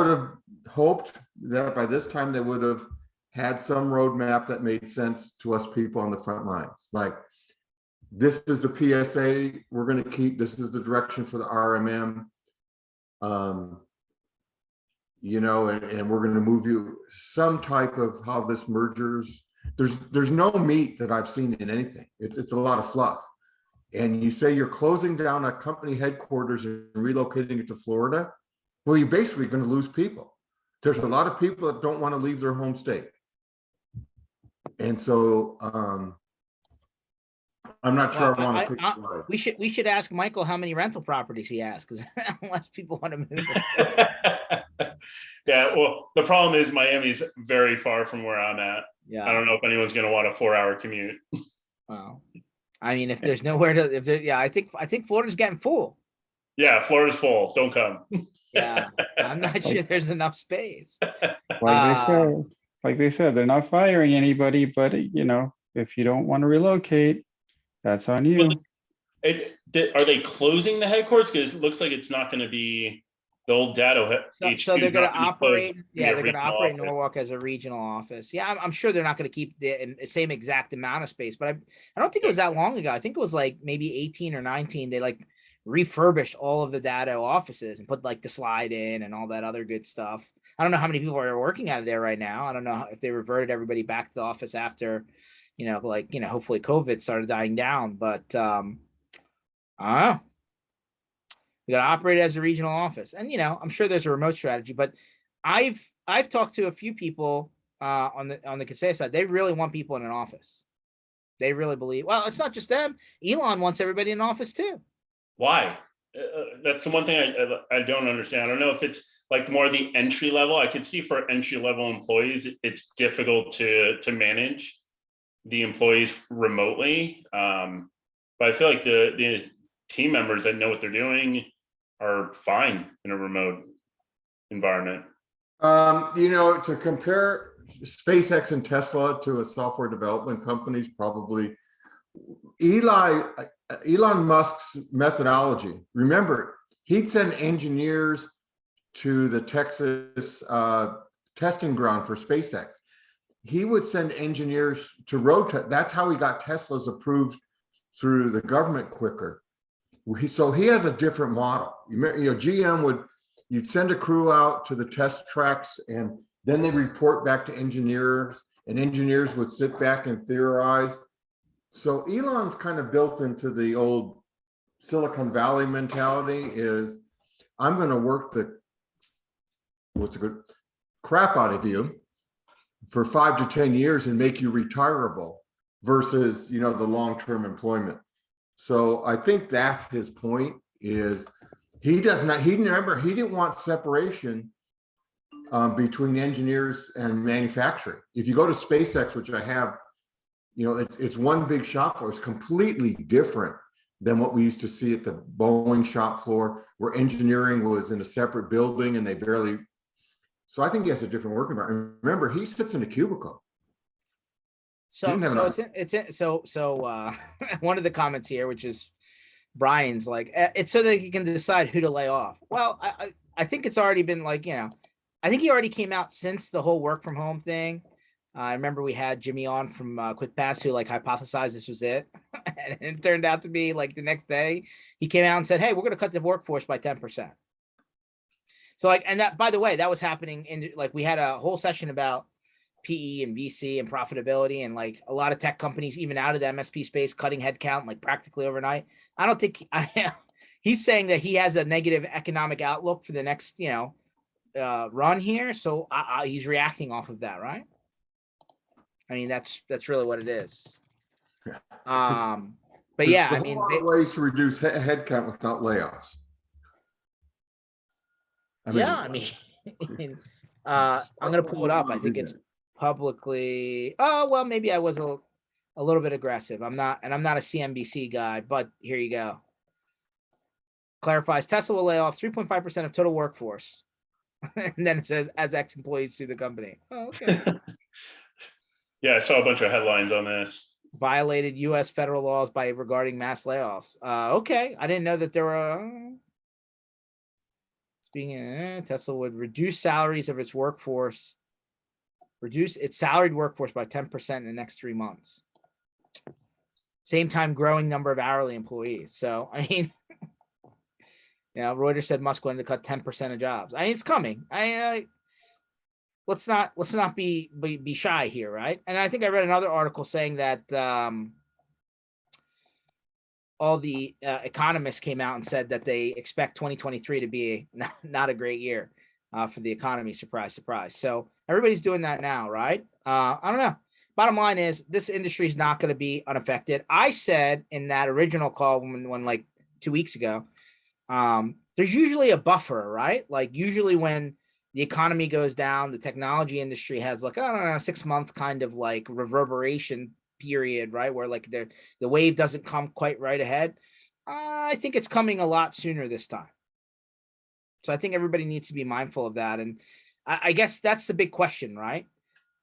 have hoped that by this time they would have had some roadmap that made sense to us people on the front lines. Like, this is the PSA we're going to keep. This is the direction for the RMM. And we're going to move you some type of how this mergers. There's no meat that I've seen in anything. It's a lot of fluff. And you say you're closing down a company headquarters and relocating it to Florida. Well, you're basically going to lose people. There's a lot of people that don't want to leave their home state. And so I'm not sure I want to pick we should ask Michael how many rental properties he has, because unless people want to move. Yeah, well, the problem is Miami's very far from where I'm at. Yeah, I don't know if anyone's going to want a 4-hour commute. Well, I mean, if there's nowhere to, I think Florida's getting full. Yeah, Florida's full. Don't come. Yeah, I'm not sure there's enough space. Like they said, they're not firing anybody, but if you don't want to relocate, that's on you. Are they closing the headquarters? Because it looks like it's not going to be the old Data. So they're going to operate. Yeah, they're going to operate Norwalk as a regional office. Yeah, I'm sure they're not going to keep the same exact amount of space, but I don't think it was that long ago. I think it was like maybe 18 or 19. They like refurbished all of the Data offices and put like the slide in and all that other good stuff. I don't know how many people are working out of there right now. I don't know if they reverted everybody back to the office after, hopefully COVID started dying down, but I don't know. We got to operate as a regional office, and I'm sure there's a remote strategy, but I've talked to a few people on the Kaseya side. They really want people in an office. They really believe. Well, it's not just them. Elon wants everybody in office too. Why? That's the one thing I don't understand. I don't know if it's like more the entry level. I could see for entry level employees, it's difficult to manage the employees remotely. But I feel like the team members that know what they're doing are fine in a remote environment. To compare SpaceX and Tesla to a software development companies, probably Elon Musk's methodology. Remember, he'd send engineers to the Texas testing ground for SpaceX. He would send engineers to road test. That's how he got Teslas approved through the government quicker. So he has a different model. GM you'd send a crew out to the test tracks, and then they report back to engineers, and engineers would sit back and theorize. So Elon's kind of built into the old Silicon Valley mentality is, I'm going to work the crap out of you for 5 to 10 years and make you retirable versus, the long-term employment. So I think that's his point, is he didn't want separation between engineers and manufacturing. If you go to SpaceX, which I have you know, it's one big shop floor. It's completely different than what we used to see at the Boeing shop floor, where engineering was in a separate building and they barely. So I think he has a different work environment. Remember, he sits in a cubicle. So didn't have so an- one of the comments here, which is Brian's, like, it's so that you can decide who to lay off. Well, I think it's already been, like, you know, I think he already came out since the whole work from home thing. I remember we had Jimmy on from QuickPass who like hypothesized this was it. And it turned out to be like the next day he came out and said, hey, we're going to cut the workforce by 10%. So like, and that, by the way, that was happening in, like, we had a whole session about PE and VC and profitability, and like a lot of tech companies, even out of the MSP space, cutting headcount like practically overnight. I don't think he's saying that he has a negative economic outlook for the next, you know, run here. So he's reacting off of that, right? I mean, that's really what it is. Yeah. But There's yeah, a I whole mean, lot of ways to reduce headcount without layoffs. yeah, I mean, I'm gonna pull it up. I think it's publicly. Oh well, maybe I was a little bit aggressive. I'm not a CNBC guy, but here you go. Clarifies Tesla will lay off 3.5% of total workforce, and then it says as ex-employees sue the company. Oh, okay. Yeah, I saw a bunch of headlines on this. Violated U.S. federal laws by regarding mass layoffs. Okay, I didn't know that there were. Speaking, Tesla would reduce salaries of its workforce, reduce its salaried workforce by 10% in the next 3 months. Same time, growing number of hourly employees. So I mean, you know, Reuters said Musk wanted to cut 10% of jobs. I mean, it's coming. Let's not be shy here, right? And I think I read another article saying that all the economists came out and said that they expect 2023 to be not a great year for the economy. Surprise, surprise. So everybody's doing that now, right? I don't know. Bottom line is this industry is not going to be unaffected. I said in that original call when like 2 weeks ago, there's usually a buffer, right? Like usually when the economy goes down, the technology industry has like, I don't know, 6-month kind of like reverberation period, right? Where like the wave doesn't come quite right ahead. I think it's coming a lot sooner this time. So I think everybody needs to be mindful of that. And I guess that's the big question, right?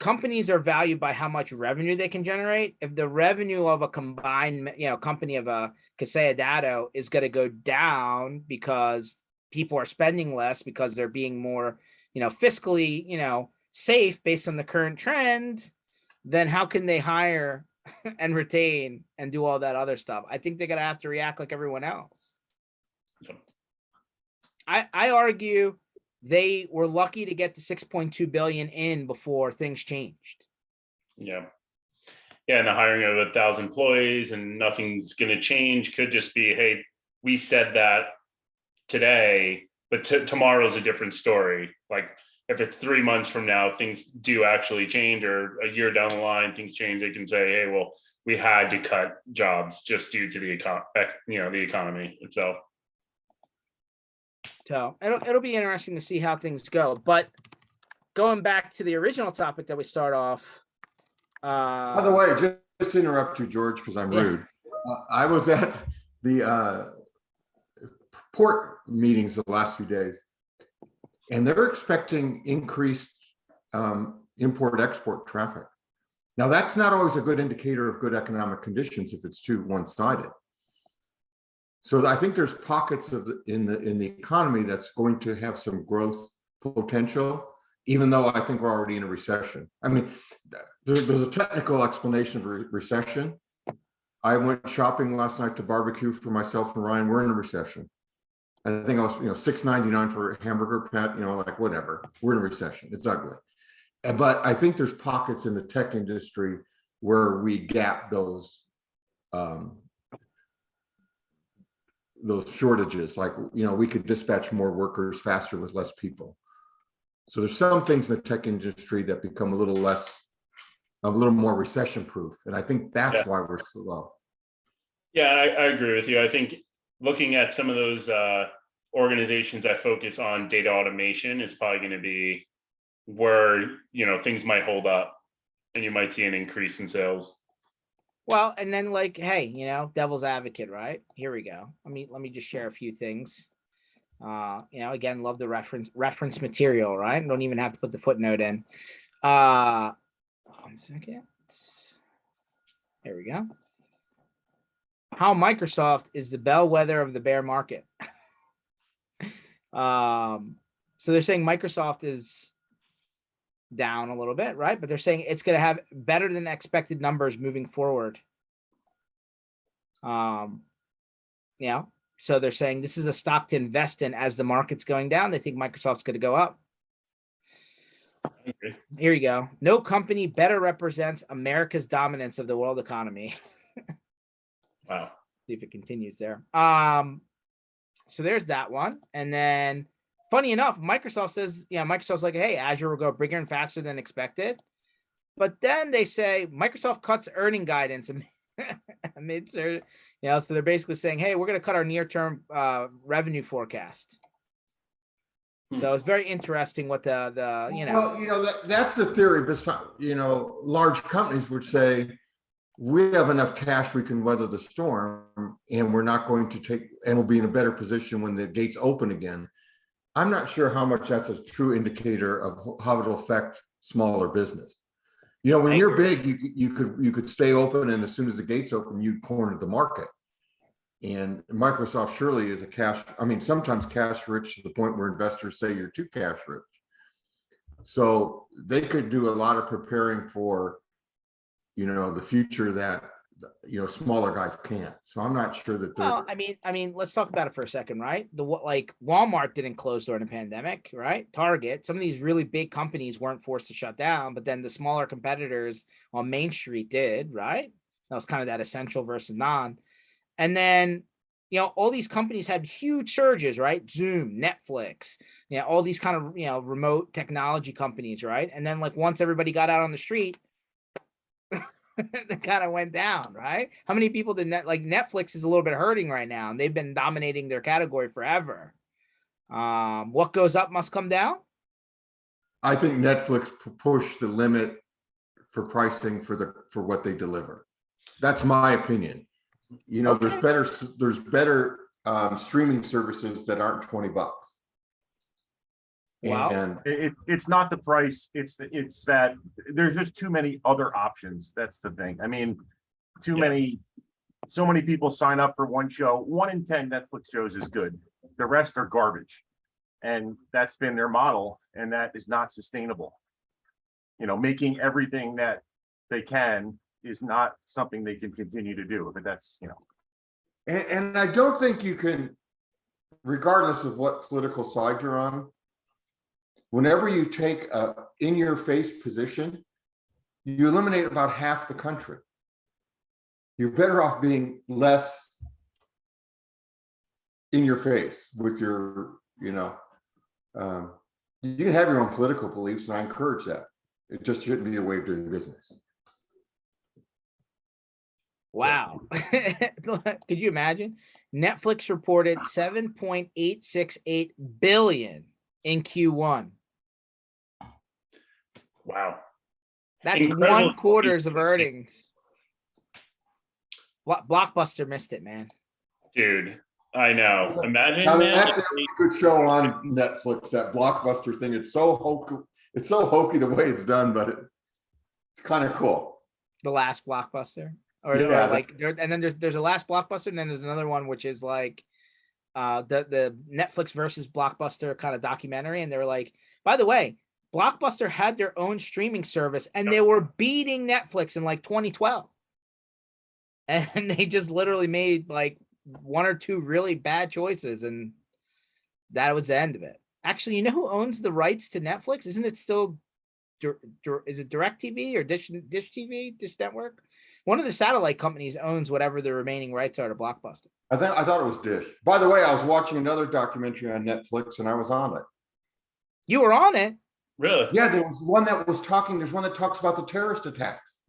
Companies are valued by how much revenue they can generate. If the revenue of a combined, you know, company of a Kaseya Datto is going to go down because people are spending less because they're being more, you know, fiscally, you know, safe based on the current trend, then how can they hire and retain and do all that other stuff? I think they're going to have to react like everyone else. I argue they were lucky to get the 6.2 billion in before things changed. Yeah. Yeah, and the hiring of 1,000 employees and nothing's going to change could just be, hey, we said that today, but tomorrow's a different story. Like if it's 3 months from now, things do actually change, or a year down the line, things change. They can say, hey, well, we had to cut jobs just due to the economy itself. So it'll be interesting to see how things go. But going back to the original topic that we start off. By the way, just to interrupt you, George, because I'm rude. I was at the port meetings the last few days, and they're expecting increased import-export traffic. Now, that's not always a good indicator of good economic conditions if it's too one-sided. So I think there's pockets of in the economy that's going to have some growth potential, even though I think we're already in a recession. I mean, there's a technical explanation of recession. I went shopping last night to barbecue for myself and Ryan. We're in a recession. I think I was, $6.99 for a hamburger, Pat, like whatever. We're in a recession. It's ugly. But I think there's pockets in the tech industry where we gap those shortages. Like, we could dispatch more workers faster with less people. So there's some things in the tech industry that become a little more recession proof. And I think that's why we're so low. Yeah, I agree with you. I think looking at some of those organizations that focus on data automation is probably going to be where, things might hold up and you might see an increase in sales. Well, and then like, hey, you know, devil's advocate, right? Here we go. Let me just share a few things. You know, again, love the reference material, right? Don't even have to put the footnote in. 1 second. There we go. How Microsoft is the bellwether of the bear market. So they're saying Microsoft is down a little bit, right? But they're saying it's going to have better than expected numbers moving forward. You know, so they're saying this is a stock to invest in as the market's going down. They think Microsoft's going to go up. Okay. Here you go. No company better represents America's dominance of the world economy. Wow. See if it continues there. So there's that one. And then funny enough, Microsoft says, yeah, Microsoft's like, hey, Azure will go bigger and faster than expected. But then they say Microsoft cuts earning guidance amid, you know, so they're basically saying, hey, we're going to cut our near-term revenue forecast. So it's very interesting what the you know. Well, you know, that's the theory. Besides, you know, large companies would say, we have enough cash, we can weather the storm, and we're not going to take, and we'll be in a better position when the gates open again. I'm not sure how much that's a true indicator of how it'll affect smaller business. You know, when you're big, you could stay open, and as soon as the gates open, you corner the market. And Microsoft surely is a cash, I mean, sometimes cash rich to the point where investors say you're too cash rich. So they could do a lot of preparing for, you know, the future that, you know, smaller guys can't. So I'm not sure that they're. Well, I mean, let's talk about it for a second, right? Like Walmart didn't close during the pandemic, right? Target, some of these really big companies weren't forced to shut down, but then the smaller competitors on Main Street did, right? That was kind of that essential versus non. And then, you know, all these companies had huge surges, right? Zoom, Netflix, you know, all these kind of, you know, remote technology companies, right? And then like once everybody got out on the street, they kind of went down, right? How many people did Netflix is a little bit hurting right now, and they've been dominating their category forever. What goes up must come down. I think Netflix pushed the limit for pricing for what they deliver. That's my opinion. You know, Okay. there's better streaming services that aren't $20. Wow. And It's not the price. It's that there's just too many other options. That's the thing. I mean, so many people sign up for one show. 1 in 10 Netflix shows is good. The rest are garbage. And that's been their model. And that is not sustainable. You know, making everything that they can is not something they can continue to do. But that's, you know. and I don't think you can, regardless of what political side you're on, whenever you take a in-your-face position, you eliminate about half the country. You're better off being less in your face with your, you know, you can have your own political beliefs, and I encourage that. It just shouldn't be a way of doing business. Wow. Could you imagine? Netflix reported 7.868 billion in Q1. Wow. That's Incredible. 1/4 of earnings. Blockbuster missed it, man. Dude, I know. Imagine, Now, man. that's a really good show on Netflix, that Blockbuster thing. It's so hokey the way it's done, but it's kind of cool. The last Blockbuster, or like, and then there's a last Blockbuster, and then there's another one which is like the Netflix versus Blockbuster kind of documentary, and they were like, by the way, Blockbuster had their own streaming service, and they were beating Netflix in like 2012, and they just literally made like 1 or 2 really bad choices, and that was the end of it. Actually, you know who owns the rights to Netflix? Isn't it still is it DirecTV or Dish TV, Dish Network? One of the satellite companies owns whatever the remaining rights are to Blockbuster. I thought it was Dish. By the way, I was watching another documentary on Netflix, and I was on it. You were on it? Really? Yeah, there was one that was talking. There's one that talks about the terrorist attacks.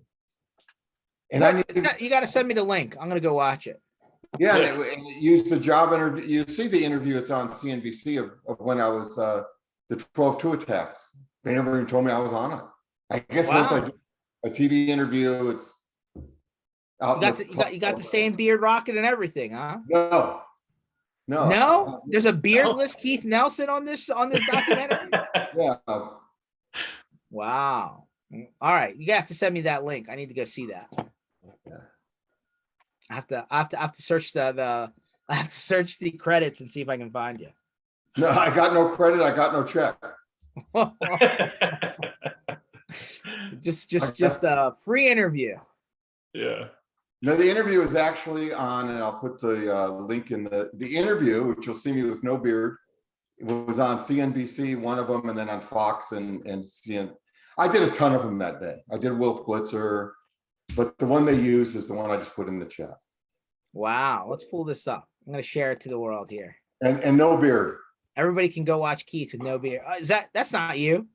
And you got to send me the link. I'm going to go watch it. Yeah, and it used the job interview. You see the interview. It's on CNBC of when I was the 12/2 attacks. They never even told me I was on it. I guess once I do a TV interview, out You in got the, you got the same beard rocket and everything, huh? No, no. No, there's a beardless Keith Nelson on this documentary. Yeah, Wow. All right, you have to send me that link. I need to go see that. Yeah. I have to search I have to search the credits and see if I can find you. no, I got no credit. I got no check. just a free interview. Yeah. No, the interview is actually on, and I'll put the link in the interview, which you'll see me with no beard. It was on CNBC, one of them, and then on Fox and CN. I did a ton of them that day. I did Wolf Blitzer, but the one they use is the one I just put in the chat. Wow, let's pull this up. I'm gonna share it to the world here. And no beard. Everybody can go watch Keith with no beard. That's not you?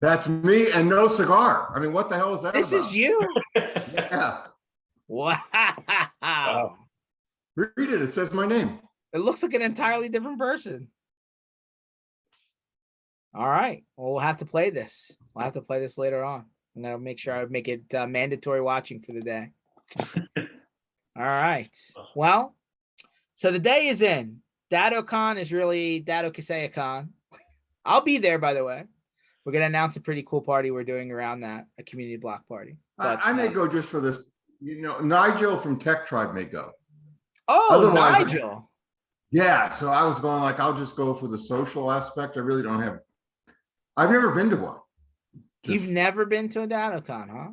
That's me, and no cigar. I mean, what the hell is that This about? is you? Yeah. Wow. Read it. It says my name. It looks like an entirely different person. All right. Well, we'll have to play this. We'll have to play this later on. I'm gonna make sure I make it mandatory watching for the day. All right. Well, so the day is in. DadoCon is really Dado Kaseya-con. I'll be there, by the way. We're gonna announce a pretty cool party we're doing around that, a community block party. But, I may go just for this. You know, Nigel from Tech Tribe may go. Oh, Otherwise, Nigel. Yeah, so I was going like, I'll just go for the social aspect. I really don't have. I've never been to one. You've never been to a DadoCon, huh?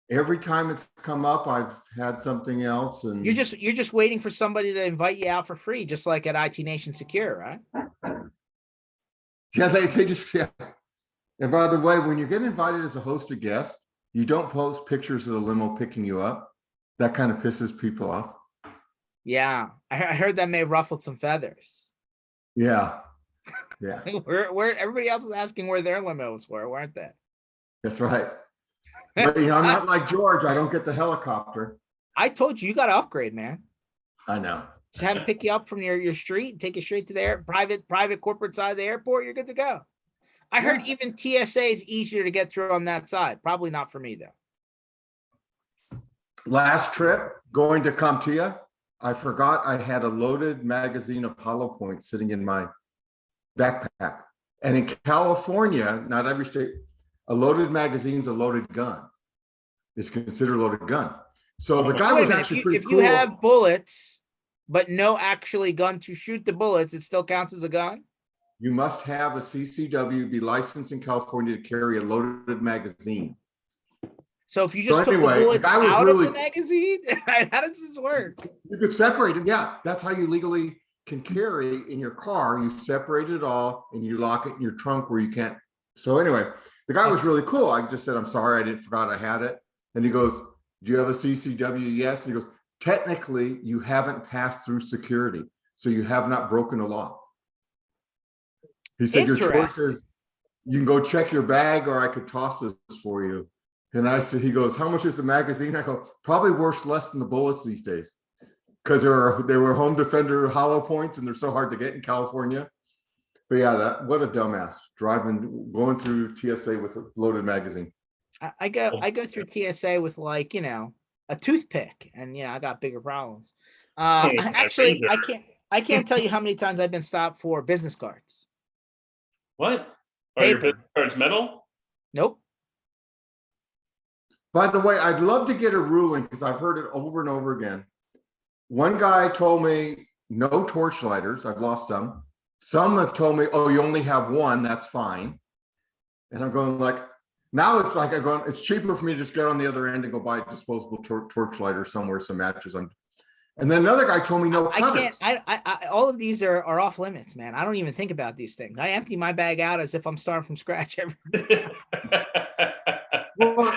Every time it's come up, I've had something else, and You're just waiting for somebody to invite you out for free, just like at IT Nation Secure, right? yeah, they just yeah. And by the way, when you get invited as a hosted guest, you don't post pictures of the limo picking you up. That kind of pisses people off. Yeah, I heard that may have ruffled some feathers. Yeah, yeah, Where everybody else is asking where their limos were, weren't they? that's right. But you know, I'm not like George. I don't get the helicopter. I told you, you got to upgrade, man. I know. Just have them pick you up from your street, take you straight to the private corporate side of the airport. You're good to go. I heard even TSA is easier to get through on that side. Probably not for me though. Last trip going to CompTIA, I forgot I had a loaded magazine of hollow points sitting in my backpack. And in California, not every state, a loaded magazine's a loaded gun. It's considered a loaded gun. So the guy was actually pretty cool. If you have bullets, but no actually gun to shoot the bullets, it still counts as a gun? You must have a CCW, be licensed in California to carry a loaded magazine. So if you just took the bullets out of the magazine, how does this work? You could separate them. Yeah, that's how you legally can carry in your car. You separate it all and you lock it in your trunk where you can't. So anyway, the guy was really cool. I just said, I'm sorry, I forgot I had it. And he goes, do you have a CCW? Yes. And he goes, technically, you haven't passed through security, so you have not broken the law. He said, your choice is you can go check your bag or I could toss this for you. And I said, he goes, how much is the magazine? I go, probably worth less than the bullets these days. Because they were home defender hollow points and they're so hard to get in California. But yeah, what a dumbass going through TSA with a loaded magazine. I go through TSA with like, a toothpick, and I got bigger problems. Actually, I can't tell you how many times I've been stopped for business cards. What? Are your business cards metal? Nope. By the way, I'd love to get a ruling because I've heard it over and over again. One guy told me no torch lighters. I've lost some. Some have told me, oh, you only have one. That's fine. And I'm going like, now it's like it's cheaper for me to just get on the other end and go buy a disposable torch lighter somewhere, some matches. And then another guy told me no cutters. I all of these are off limits, man. I don't even think about these things. I empty my bag out as if I'm starting from scratch every day. Well,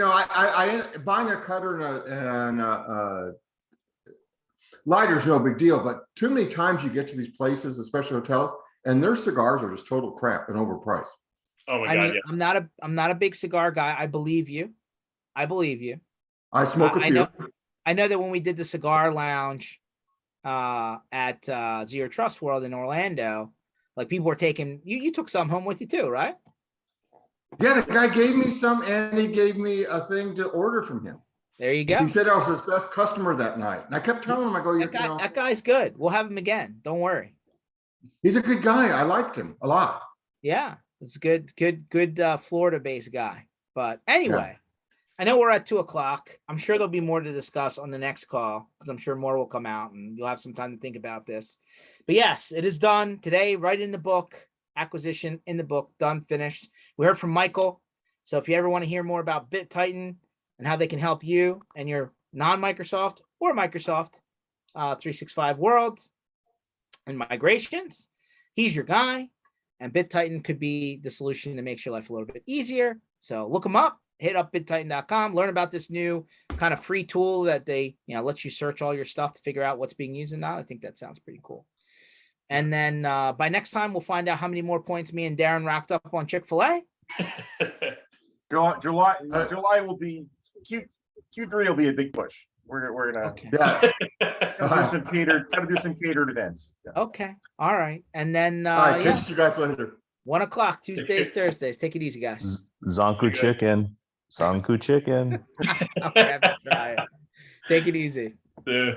I buying a cutter and a lighter's no big deal, but too many times you get to these places, especially hotels, and their cigars are just total crap and overpriced. Oh my God! Yeah. I'm not a big cigar guy. I believe you. I I smoke a few. I know that when we did the cigar lounge at Zero Trust World in Orlando, like people were taking you took some home with you too, right? Yeah, the guy gave me some and he gave me a thing to order from him. There you go. He said I was his best customer that night. And I kept telling him, I go, That guy's good. We'll have him again. Don't worry. he's a good guy. I liked him a lot. Yeah, it's a good Florida-based guy. But anyway, I know we're at 2:00. I'm sure there'll be more to discuss on the next call because I'm sure more will come out and you'll have some time to think about this. But yes, it is done today, right in the book. Acquisition in the book, done, finished. We heard from Michael. So if you ever want to hear more about Bittitan and how they can help you and your non-Microsoft or Microsoft 365 world and migrations, he's your guy. And Bittitan could be the solution that makes your life a little bit easier. So look them up, hit up bittitan.com, learn about this new kind of free tool that they, lets you search all your stuff to figure out what's being used and not. I think that sounds pretty cool. And then by next time, we'll find out how many more points me and Darren racked up on Chick-fil-A. July will be Q3 will be a big push. We're gonna gotta do some catered events. Yeah. Okay. All right. And then All right, catch you guys later. 1:00, Tuesdays, Thursdays. Take it easy, guys. Zonku chicken. Zonku chicken. I'm gonna have to try it. Take it easy. Yeah.